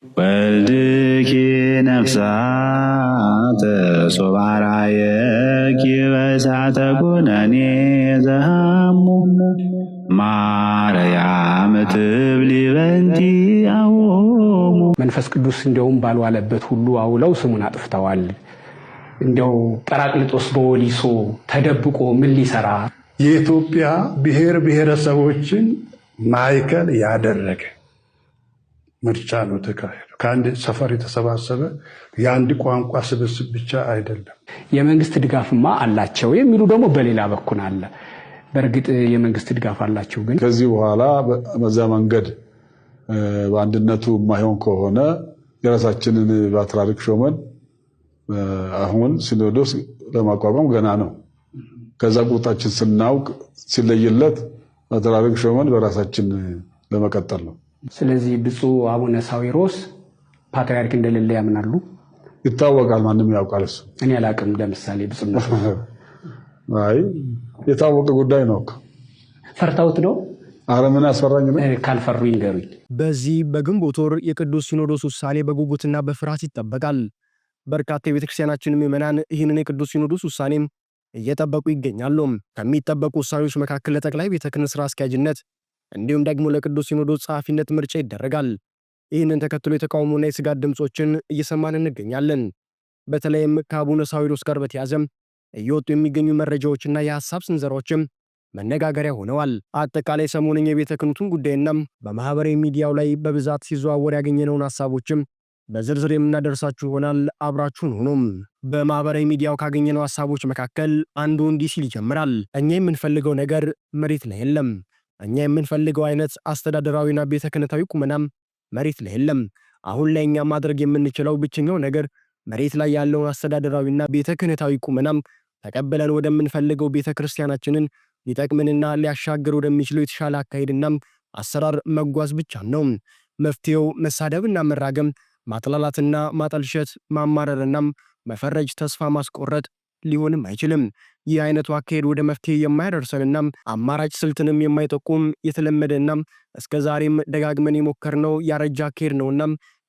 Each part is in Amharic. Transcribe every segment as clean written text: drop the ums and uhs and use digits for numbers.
ወልድኪ ነፍሳተ ሶባራየኪ በእሳተ ኩነኔ ዘሃሙ ማርያም ትብሊ በንቲ አዎሙ። መንፈስ ቅዱስ እንደውም ባልዋለበት ሁሉ አውለው ስሙን አጥፍተዋል። እንደው ጰራቅሊጦስ በወሊሶ ተደብቆ ምን ሊሰራ? የኢትዮጵያ ብሔር ብሔረሰቦችን ማዕከል ያደረገ ምርጫ ነው ተካሄደው። ከአንድ ሰፈር የተሰባሰበ የአንድ ቋንቋ ስብስብ ብቻ አይደለም። የመንግስት ድጋፍማ አላቸው የሚሉ ደግሞ በሌላ በኩል አለ። በእርግጥ የመንግስት ድጋፍ አላቸው፣ ግን ከዚህ በኋላ በዛ መንገድ በአንድነቱ የማይሆን ከሆነ የራሳችንን ፓትርያርክ ሾመን አሁን ሲኖዶስ ለማቋቋም ገና ነው። ከዛ ቁጣችን ስናውቅ ሲለይለት ፓትርያርክ ሾመን በራሳችን ለመቀጠል ነው። ስለዚህ ብፁዕ አቡነ ሳዊሮስ ፓትርያርክ እንደሌለ ያምናሉ? ይታወቃል። ማንም ያውቃል። እሱ እኔ አላቅም። ለምሳሌ ብፁዕነቱ አይ የታወቀ ጉዳይ ነው። ፈርታውት ነው? አረ ምን አስፈራኝ ነው? ካልፈሩ ይንገሩኝ። በዚህ በግንቦት ወር የቅዱስ ሲኖዶስ ውሳኔ በጉጉትና በፍርሃት ይጠበቃል። በርካታ የቤተክርስቲያናችን ምዕመናን ይህንን የቅዱስ ሲኖዶስ ውሳኔም እየጠበቁ ይገኛሉ። ከሚጠበቁ ውሳኔዎች መካከል ለጠቅላይ ቤተ ክህነት ስራ አስኪያጅነት እንዲሁም ደግሞ ለቅዱስ ሲኖዶስ ጸሐፊነት ምርጫ ይደረጋል። ይህንን ተከትሎ የተቃውሞና የስጋት ድምጾችን እየሰማን እንገኛለን። በተለይም ከአቡነ ሳዊሮስ ጋር በተያዘም እየወጡ የሚገኙ መረጃዎችና የሐሳብ ስንዘራዎችም መነጋገሪያ ሆነዋል። አጠቃላይ ሰሞኑን የቤተ ክህነቱን ጉዳይና በማህበራዊ ሚዲያው ላይ በብዛት ሲዘዋወር ያገኘነውን ሐሳቦችም በዝርዝር የምናደርሳችሁ ይሆናል። አብራችሁን ሁኑም። በማህበራዊ ሚዲያው ካገኘነው ሐሳቦች መካከል አንዱ እንዲህ ሲል ይጀምራል። እኛ የምንፈልገው ነገር መሬት ላይ የለም። እኛ የምንፈልገው አይነት አስተዳደራዊና ቤተ ክህነታዊ ቁመናም መሬት ላይ የለም። አሁን ላይ እኛ ማድረግ የምንችለው ብቸኛው ነገር መሬት ላይ ያለውን አስተዳደራዊና ቤተ ክህነታዊ ቁመናም ተቀበለን ወደምንፈልገው ቤተ ክርስቲያናችንን ሊጠቅምንና ሊያሻግር ወደሚችለው የተሻለ አካሄድና አሰራር መጓዝ ብቻ ነው። መፍትሄው መሳደብና መራገም፣ ማጥላላትና ማጠልሸት፣ ማማረርና መፈረጅ፣ ተስፋ ማስቆረጥ ሊሆንም አይችልም። ይህ አይነቱ አካሄድ ወደ መፍትሄ የማያደርሰንና አማራጭ ስልትንም የማይጠቁም የተለመደና እስከዛሬም ደጋግመን የሞከርነው ያረጀ አካሄድ ነውና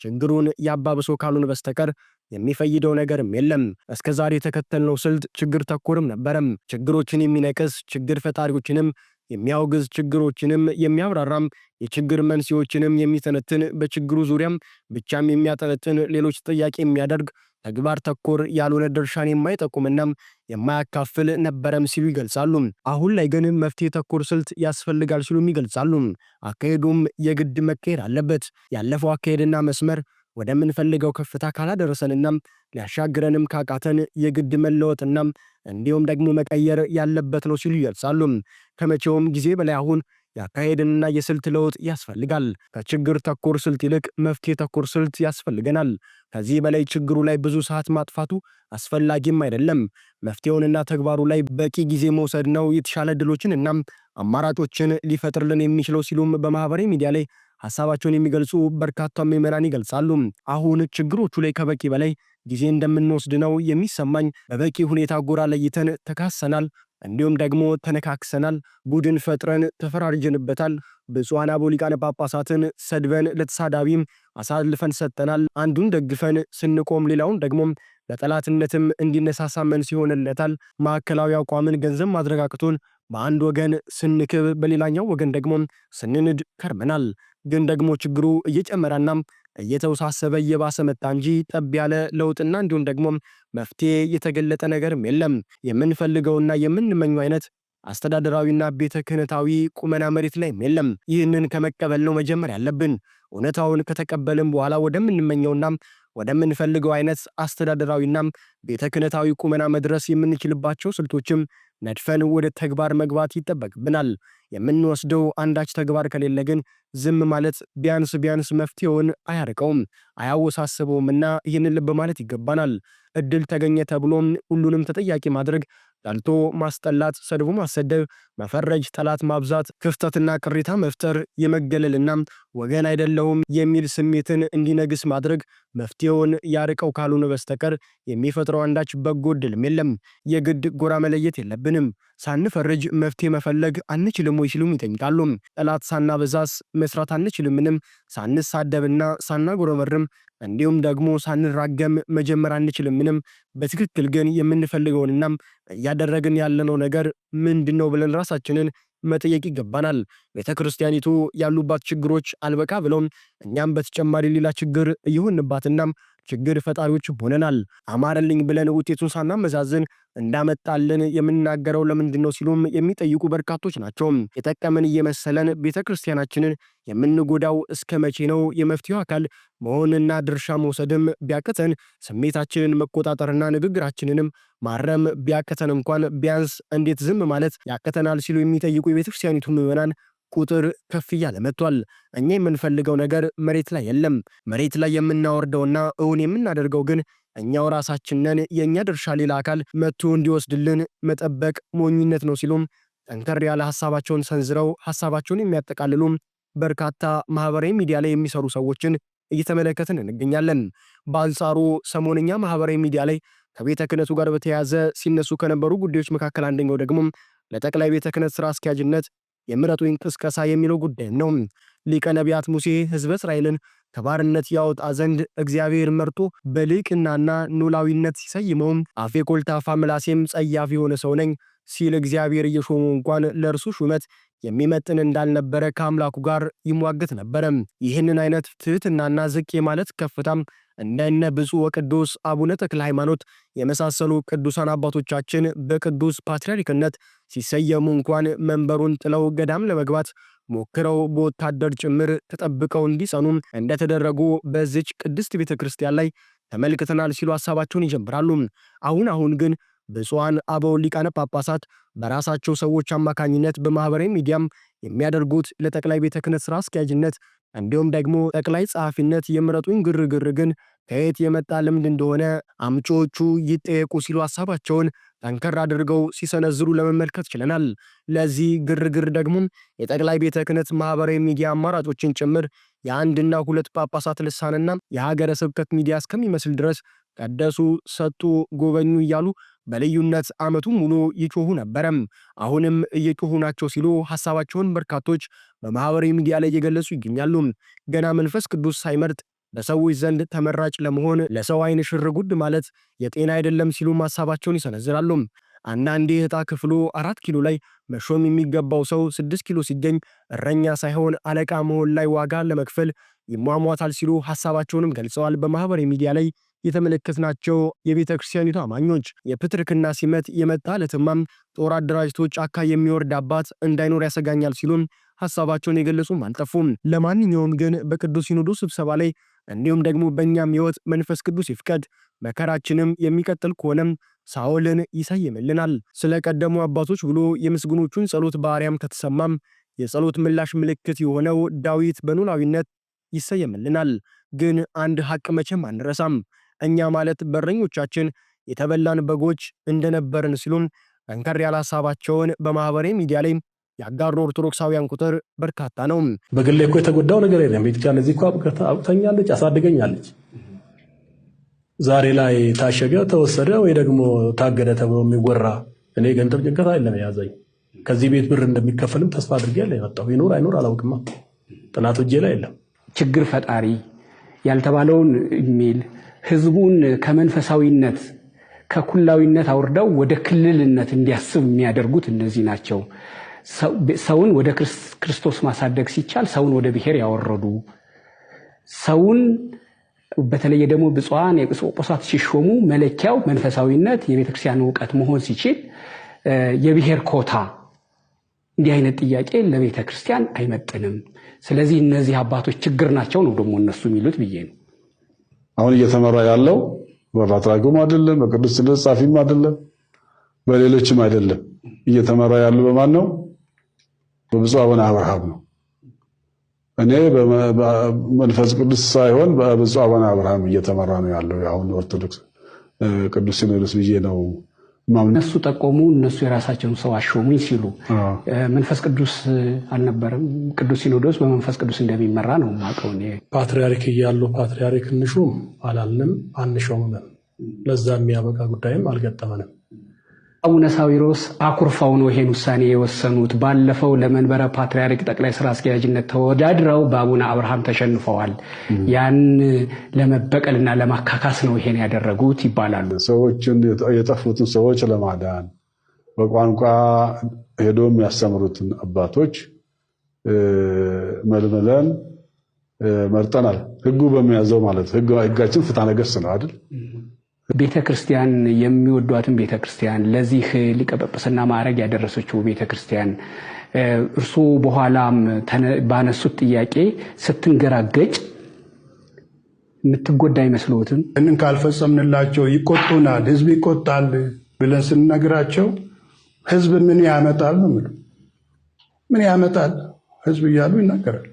ችግሩን ያባብሶ ካሉን በስተቀር የሚፈይደው ነገርም የለም። እስከዛሬ የተከተልነው ስልት ችግር ተኮርም ነበረም። ችግሮችን የሚነቅስ ችግር ፈጣሪዎችንም የሚያወግዝ ችግሮችንም የሚያብራራም የችግር መንስኤዎችንም የሚተነትን በችግሩ ዙሪያም ብቻም የሚያጠነጥን ሌሎች ጥያቄ የሚያደርግ ተግባር ተኮር ያልሆነ ድርሻን የማይጠቁምና የማያካፍል ነበረም ሲሉ ይገልጻሉ። አሁን ላይ ግን መፍትሄ ተኮር ስልት ያስፈልጋል ሲሉም ይገልጻሉ። አካሄዱም የግድ መካሄድ አለበት። ያለፈው አካሄድና መስመር ወደምንፈልገው ከፍታ ካላደረሰንና ሊያሻግረንም ካቃተን የግድ መለወጥና እንዲሁም ደግሞ መቀየር ያለበት ነው ሲሉ ይገልጻሉ። ከመቼውም ጊዜ በላይ አሁን የአካሄድንና የስልት ለውጥ ያስፈልጋል። ከችግር ተኮር ስልት ይልቅ መፍትሄ ተኮር ስልት ያስፈልገናል። ከዚህ በላይ ችግሩ ላይ ብዙ ሰዓት ማጥፋቱ አስፈላጊም አይደለም። መፍትሄውንና ተግባሩ ላይ በቂ ጊዜ መውሰድ ነው የተሻለ ድሎችንና አማራጮችን ሊፈጥርልን የሚችለው ሲሉም በማህበራዊ ሚዲያ ላይ ሐሳባቸውን የሚገልጹ በርካታ ምዕመናን ይገልጻሉ። አሁን ችግሮቹ ላይ ከበቂ በላይ ጊዜ እንደምንወስድ ነው የሚሰማኝ። በበቂ ሁኔታ ጎራ ለይተን ተካሰናል፣ እንዲሁም ደግሞ ተነካክሰናል፣ ቡድን ፈጥረን ተፈራርጀንበታል። ብፁዓን አበው ሊቃነ ጳጳሳትን ሰድበን ለተሳዳቢም አሳልፈን ሰጠናል። አንዱን ደግፈን ስንቆም ሌላውን ደግሞ ለጠላትነትም እንዲነሳሳ መንስኤ ይሆንለታል። ማዕከላዊ አቋምን ገንዘብ ማድረግ አቅቶን በአንድ ወገን ስንክብ በሌላኛው ወገን ደግሞ ስንንድ ከርመናል። ግን ደግሞ ችግሩ እየጨመረና እየተወሳሰበ እየባሰ መጣ እንጂ ጠብ ያለ ለውጥና እንዲሁም ደግሞ መፍትሄ የተገለጠ ነገርም የለም። የምንፈልገውና የምንመኘው አይነት አስተዳደራዊና ቤተ ክህነታዊ ቁመና መሬት ላይም የለም። ይህንን ከመቀበል ነው መጀመር ያለብን። እውነታውን ከተቀበልን በኋላ ወደምንመኘውና ወደምንፈልገው አይነት አስተዳደራዊና ቤተ ክህነታዊ ቁመና መድረስ የምንችልባቸው ስልቶችም ነድፈን ወደ ተግባር መግባት ይጠበቅብናል። የምንወስደው አንዳች ተግባር ከሌለ ግን ዝም ማለት ቢያንስ መፍትሄውን አያርቀውም፣ አያወሳስበውምና ይህንን ልብ ማለት ይገባናል። እድል ተገኘ ተብሎም ሁሉንም ተጠያቂ ማድረግ፣ ጠልቶ ማስጠላት፣ ሰድቦ ማሰደብ፣ መፈረጅ፣ ጠላት ማብዛት፣ ክፍተትና ቅሬታ መፍጠር፣ የመገለልና ወገን አይደለሁም የሚል ስሜትን እንዲነግስ ማድረግ መፍትሄውን ያርቀው ካልሆነ በስተቀር የሚፈጥረው አንዳች በጎ ዕድልም የለም። የግድ ጎራ መለየት የለብንም። ሳንፈርጅ መፍትሄ መፈለግ አንችልም ወይ ሲሉም ይጠይቃሉ። ጠላት ሳናበዛስ መስራት አንችልምንም? ሳንሳደብና ሳናጎረመርም እንዲሁም ደግሞ ሳንራገም መጀመር አንችልምንም? በትክክል ግን የምንፈልገውንና እያደረግን ያለነው ነገር ምንድነው ብለን ራሳችንን መጠየቅ ይገባናል። ቤተ ክርስቲያኒቱ ያሉባት ችግሮች አልበቃ ብለውም እኛም በተጨማሪ ሌላ ችግር እየሆንባትና ችግር ፈጣሪዎች ሆነናል። አማረልኝ ብለን ውጤቱን ሳናመዛዝን እንዳመጣልን የምናገረው ለምንድን ነው ሲሉም የሚጠይቁ በርካቶች ናቸው። የጠቀመን እየመሰለን ቤተ ክርስቲያናችንን የምንጎዳው እስከ መቼ ነው? የመፍትሄው አካል መሆንና ድርሻ መውሰድም ቢያቅተን ስሜታችንን መቆጣጠርና ንግግራችንንም ማረም ቢያቅተን እንኳን ቢያንስ እንዴት ዝም ማለት ያቅተናል ሲሉ የሚጠይቁ የቤተ ክርስቲያኒቱ ምዕመናን ቁጥር ከፍ እያለ መጥቷል። እኛ የምንፈልገው ነገር መሬት ላይ የለም። መሬት ላይ የምናወርደውና እውን የምናደርገው ግን እኛው ራሳችንን። የእኛ ድርሻ ሌላ አካል መጥቶ እንዲወስድልን መጠበቅ ሞኝነት ነው ሲሉም ጠንከር ያለ ሀሳባቸውን ሰንዝረው ሀሳባቸውን የሚያጠቃልሉም በርካታ ማህበራዊ ሚዲያ ላይ የሚሰሩ ሰዎችን እየተመለከትን እንገኛለን። በአንጻሩ ሰሞንኛ ማህበራዊ ሚዲያ ላይ ከቤተ ክህነቱ ጋር በተያያዘ ሲነሱ ከነበሩ ጉዳዮች መካከል አንደኛው ደግሞ ለጠቅላይ ቤተ ክህነት ስራ አስኪያጅነት የምረጡኝ ቅስቀሳ የሚለው ጉዳይ ነው። ሊቀ ነቢያት ሙሴ ሕዝበ እስራኤልን ከባርነት ያወጣ ዘንድ እግዚአብሔር መርጦ በልቅናና ኖላዊነት ሲሰይመውም አፌ ኮልታፋ ምላሴም ጸያፍ የሆነ ሰው ነኝ ሲል እግዚአብሔር እየሾሙ እንኳን ለእርሱ ሹመት የሚመጥን እንዳልነበረ ከአምላኩ ጋር ይሟገት ነበረ። ይህንን አይነት ትህትናና ዝቅ ማለት ከፍታም እንደነ ብፁዕ ወቅዱስ አቡነ ተክለ ሃይማኖት የመሳሰሉ ቅዱሳን አባቶቻችን በቅዱስ ፓትርያርክነት ሲሰየሙ እንኳን መንበሩን ጥለው ገዳም ለመግባት ሞክረው በወታደር ጭምር ተጠብቀው እንዲጸኑ እንደተደረጉ በዚች ቅድስት ቤተክርስቲያን ላይ ተመልክተናል ሲሉ ሐሳባቸውን ይጀምራሉ። አሁን ግን ብፁዓን አበው ሊቃነ ጳጳሳት በራሳቸው ሰዎች አማካኝነት በማህበራዊ ሚዲያም የሚያደርጉት ለጠቅላይ ቤተ ክህነት ስራ አስኪያጅነት እንዲሁም ደግሞ ጠቅላይ ጸሐፊነት የምረጡኝ ግርግር ግን ከየት የመጣ ልምድ እንደሆነ አምጪዎቹ ይጠየቁ ሲሉ ሐሳባቸውን ጠንከር አድርገው ሲሰነዝሩ ለመመልከት ችለናል። ለዚህ ግርግር ደግሞ የጠቅላይ ቤተ ክህነት ማህበራዊ ሚዲያ አማራጮችን ጭምር የአንድና ሁለት ጳጳሳት ልሳንና የሀገረ ስብከት ሚዲያ እስከሚመስል ድረስ ቀደሱ፣ ሰጡ፣ ጎበኙ እያሉ በልዩነት ዓመቱ ሙሉ ይጮሁ ነበረም። አሁንም እየጮሁ ናቸው ሲሉ ሐሳባቸውን በርካቶች በማህበራዊ ሚዲያ ላይ እየገለጹ ይገኛሉ። ገና መንፈስ ቅዱስ ሳይመርጥ በሰዎች ዘንድ ተመራጭ ለመሆን ለሰው አይን ሽርጉድ ማለት የጤና አይደለም ሲሉ ሐሳባቸውን ይሰነዝራሉ። አንዳንዴ ዕጣ ክፍሉ 4 ኪሎ ላይ መሾም የሚገባው ሰው 6 ኪሎ ሲገኝ እረኛ ሳይሆን አለቃ መሆን ላይ ዋጋ ለመክፈል ይሟሟታል ሲሉ ሐሳባቸውንም ገልጸዋል። በማህበራዊ ሚዲያ ላይ የተመለከትናቸው የቤተ ክርስቲያኒቱ አማኞች የፕትርክና ሲመት የመጣ ለትማም ጦር አደራጅቶ ጫካ የሚወርድ አባት እንዳይኖር ያሰጋኛል ሲሉም ሐሳባቸውን የገለጹም አልጠፉም። ለማንኛውም ግን በቅዱስ ሲኖዶስ ስብሰባ ላይ እንዲሁም ደግሞ በእኛም ሕይወት መንፈስ ቅዱስ ይፍቀድ መከራችንም የሚቀጥል ከሆነም ሳኦልን ይሰይምልናል። ስለ ቀደሙ አባቶች ብሎ የምስጉኖቹን ጸሎት በአርያም ከተሰማም የጸሎት ምላሽ ምልክት የሆነው ዳዊት በኖላዊነት ይሰየምልናል። ግን አንድ ሐቅ መቼም አንረሳም። እኛ ማለት በረኞቻችን የተበላን በጎች እንደነበርን ሲሉም ጠንከር ያለ ሐሳባቸውን በማህበራዊ ሚዲያ ላይ ያጋሩ ኦርቶዶክሳውያን ቁጥር በርካታ ነው። በግሌ እኮ የተጎዳው ነገር የለም። ቤተክርስቲያን እዚህ እኮ አውጥተኛለች፣ አሳድገኛለች። ዛሬ ላይ ታሸገ፣ ተወሰደ ወይ ደግሞ ታገደ ተብሎ የሚወራ እኔ ገንዘብ ጭንቀት አይደለም የያዘኝ። ከዚህ ቤት ብር እንደሚከፈልም ተስፋ አድርጌ ያለ የመጣው ይኖር አይኖር አላውቅማ። ጥናቱ እጄ ላይ የለም። ችግር ፈጣሪ ያልተባለውን የሚል ህዝቡን ከመንፈሳዊነት ከኩላዊነት አውርደው ወደ ክልልነት እንዲያስብ የሚያደርጉት እነዚህ ናቸው። ሰውን ወደ ክርስቶስ ማሳደግ ሲቻል ሰውን ወደ ብሔር ያወረዱ፣ ሰውን በተለይ ደግሞ ብፁዓን ኤጲስቆጶሳት ሲሾሙ መለኪያው መንፈሳዊነት የቤተክርስቲያን ዕውቀት መሆን ሲችል የብሔር ኮታ፣ እንዲህ አይነት ጥያቄ ለቤተ ክርስቲያን አይመጥንም። ስለዚህ እነዚህ አባቶች ችግር ናቸው ነው ደግሞ እነሱ የሚሉት ብዬ ነው። አሁን እየተመራ ያለው በፓትርያርኩም አይደለም፣ በቅዱስ ሲኖዶስ ጻፊም አይደለም፣ በሌሎችም አይደለም። እየተመራ ያለው በማን ነው? በብፁዕ አቡነ አብርሃም ነው። እኔ በመንፈስ ቅዱስ ሳይሆን በብፁዕ አቡነ አብርሃም እየተመራ ነው ያለው። አሁን ኦርቶዶክስ ቅዱስ ሲኖዶስ ብዬ ነው እነሱ ጠቆሙ፣ እነሱ የራሳቸውን ሰው አሾሙኝ ሲሉ መንፈስ ቅዱስ አልነበረም። ቅዱስ ሲኖዶስ በመንፈስ ቅዱስ እንደሚመራ ነው የማውቀው እኔ። ፓትርያርክ እያሉ ፓትርያርክ እንሹም አላልንም፣ አንሾምም። ለዛ የሚያበቃ ጉዳይም አልገጠመንም። አቡነ ሳዊሮስ አኩርፈው ነው ይሄን ውሳኔ የወሰኑት። ባለፈው ለመንበረ ፓትርያርክ ጠቅላይ ስራ አስኪያጅነት ተወዳድረው በአቡነ አብርሃም ተሸንፈዋል። ያን ለመበቀልና ለማካካስ ነው ይሄን ያደረጉት ይባላሉ። ሰዎችን የጠፉትን ሰዎች ለማዳን በቋንቋ ሄዶ የሚያስተምሩትን አባቶች መልመለን መርጠናል። ህጉ በሚያዘው ማለት ህጋችን ፍትሐ ነገሥት ነው አይደል? ቤተክርስቲያን የሚወዷትን ቤተክርስቲያን ለዚህ ሊቀ ጵጵስና ማዕረግ ያደረሰችው ቤተክርስቲያን እርሱ በኋላም ባነሱት ጥያቄ ስትንገራገጭ የምትጎዳ አይመስሎትም? እንን ካልፈጸምንላቸው ይቆጡናል፣ ህዝብ ይቆጣል ብለን ስንነግራቸው ህዝብ ምን ያመጣል ነው የሚሉ። ምን ያመጣል ህዝብ እያሉ ይናገራል።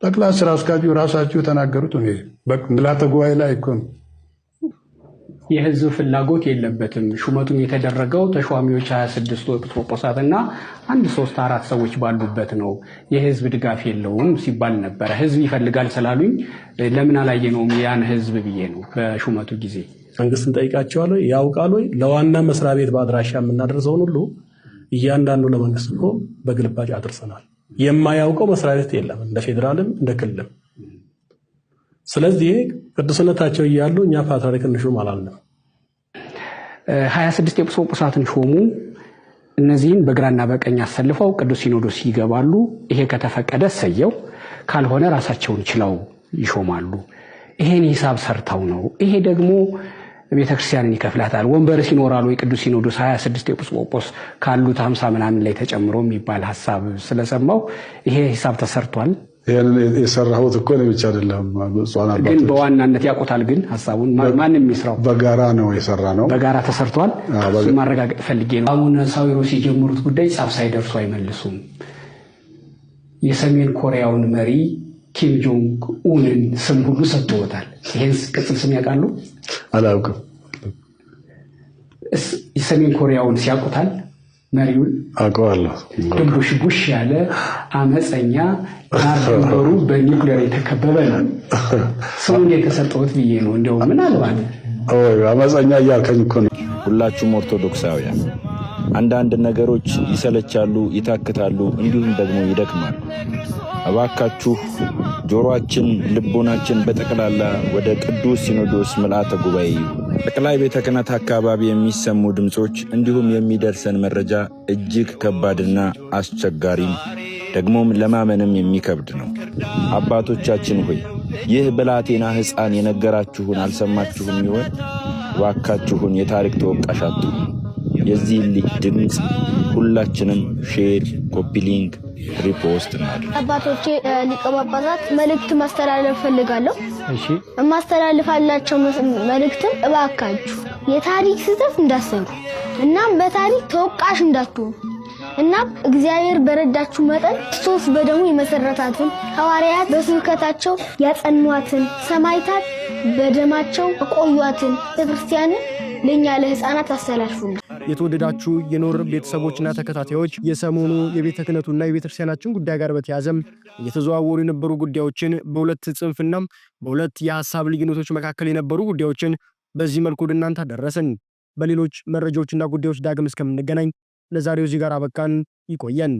ጠቅላይ ስራ አስኪያጁ ራሳቸው የተናገሩት ነው። ምልዓተ ጉባኤ ላይ እኮ ነው። የህዝብ ፍላጎት የለበትም። ሹመቱም የተደረገው ተሿሚዎች 26 ኤጲስቆጶሳትና 3-4 ሰዎች ባሉበት ነው። የህዝብ ድጋፍ የለውም ሲባል ነበረ። ህዝብ ይፈልጋል ስላሉኝ ለምን አላየነውም ያን ህዝብ ብዬ ነው። በሹመቱ ጊዜ መንግስትን ጠይቃቸዋለሁ፣ ያውቃሉ። ለዋና መስሪያ ቤት በአድራሻ የምናደርሰውን ሁሉ እያንዳንዱ ለመንግስት እኮ በግልባጭ አድርሰናል። የማያውቀው መስሪያ ቤት የለም፣ እንደ ፌዴራልም እንደ ክልልም። ስለዚህ ቅዱስነታቸው እያሉ እኛ ፓትርያርክ እንሹም አላልንም። 26 ኤጲስቆጶሳትን ሾሙ። እነዚህን በግራና በቀኝ አሰልፈው ቅዱስ ሲኖዶስ ይገባሉ። ይሄ ከተፈቀደ ሰየው፣ ካልሆነ ራሳቸውን ችለው ይሾማሉ። ይሄን ሂሳብ ሰርተው ነው። ይሄ ደግሞ ቤተክርስቲያንን ይከፍላታል። ወንበርስ ይኖራል ወይ ቅዱስ ሲኖዶስ 26 ኤጲስቆጶስ ካሉት 50 ምናምን ላይ ተጨምሮ የሚባል ሐሳብ ስለሰማው ይሄ ሂሳብ ተሰርቷል። ይሄንን የሰራሁት እኮ ነው ብቻ አይደለም፣ ግን በዋናነት ያቆታል። ግን ሐሳቡን ማንም የሚስራው በጋራ ነው የሰራ ነው፣ በጋራ ተሰርቷል። እሱ ማረጋገጥ ፈልጌ ነው። አቡነ ሳዊሮስ የጀመሩት ጉዳይ ጻፍ ሳይደርሱ አይመልሱም። የሰሜን ኮሪያውን መሪ ኪም ጆንግ ኡንን ስም ሁሉ ሰጥተውታል። ይሄን ቅጽል ስም ያውቃሉ? አላውቅም። የሰሜን ኮሪያውን ሲያውቁታል? መሪውን አውቀዋለሁ። ድንቡሽቡሽ ያለ አመፀኛ፣ ድንበሩ በኒውክሌር የተከበበ ነው። ስሙን የተሰጠሁት ብዬ ነው። እንደው ምናልባት አመፀኛ እያልከኝ እኮ ነው። ሁላችሁም ኦርቶዶክሳውያን አንዳንድ ነገሮች ይሰለቻሉ፣ ይታክታሉ፣ እንዲሁም ደግሞ ይደክማሉ። እባካችሁ ጆሮአችን፣ ልቦናችን በጠቅላላ ወደ ቅዱስ ሲኖዶስ ምልዓተ ጉባኤ ጠቅላይ ቤተ ክህነት አካባቢ የሚሰሙ ድምጾች እንዲሁም የሚደርሰን መረጃ እጅግ ከባድና አስቸጋሪም ደግሞም ለማመንም የሚከብድ ነው። አባቶቻችን ሆይ ይህ ብላቴና ሕፃን የነገራችሁን አልሰማችሁም ይሆን? እባካችሁን የታሪክ ተወቃሽ አትሁኑ። የዚህ ልጅ ድምፅ ሁላችንም ሼር፣ ኮፒ ሊንክ፣ ሪፖስት እናድርግ። አባቶቼ ሊቀ ጳጳሳት መልእክት ማስተላለፍ ፈልጋለሁ። እሺ፣ ማስተላለፋላቸው መልእክትም እባካችሁ የታሪክ ስህተት እንዳትሰሩ እናም በታሪክ ተወቃሽ እንዳትሆኑ እናም እግዚአብሔር በረዳችሁ መጠን ክርስቶስ በደሙ የመሰረታትን ሐዋርያት በስብከታቸው ያጸኗትን ሰማዕታት በደማቸው ቆዩአትን ቤተክርስቲያንን ለኛ ለሕፃናት አስተላልፉልን። የተወደዳችሁ የኖር ቤተሰቦችና ተከታታዮች የሰሞኑ የቤተ ክህነቱና የቤተክርስቲያናችን ጉዳይ ጋር በተያያዘ እየተዘዋወሩ የነበሩ ጉዳዮችን በሁለት ጽንፍና በሁለት የሐሳብ ልዩነቶች መካከል የነበሩ ጉዳዮችን በዚህ መልኩ ወደ እናንተ አደረስን። በሌሎች መረጃዎችና ጉዳዮች ዳግም እስከምንገናኝ ለዛሬው እዚህ ጋር አበቃን። ይቆየን።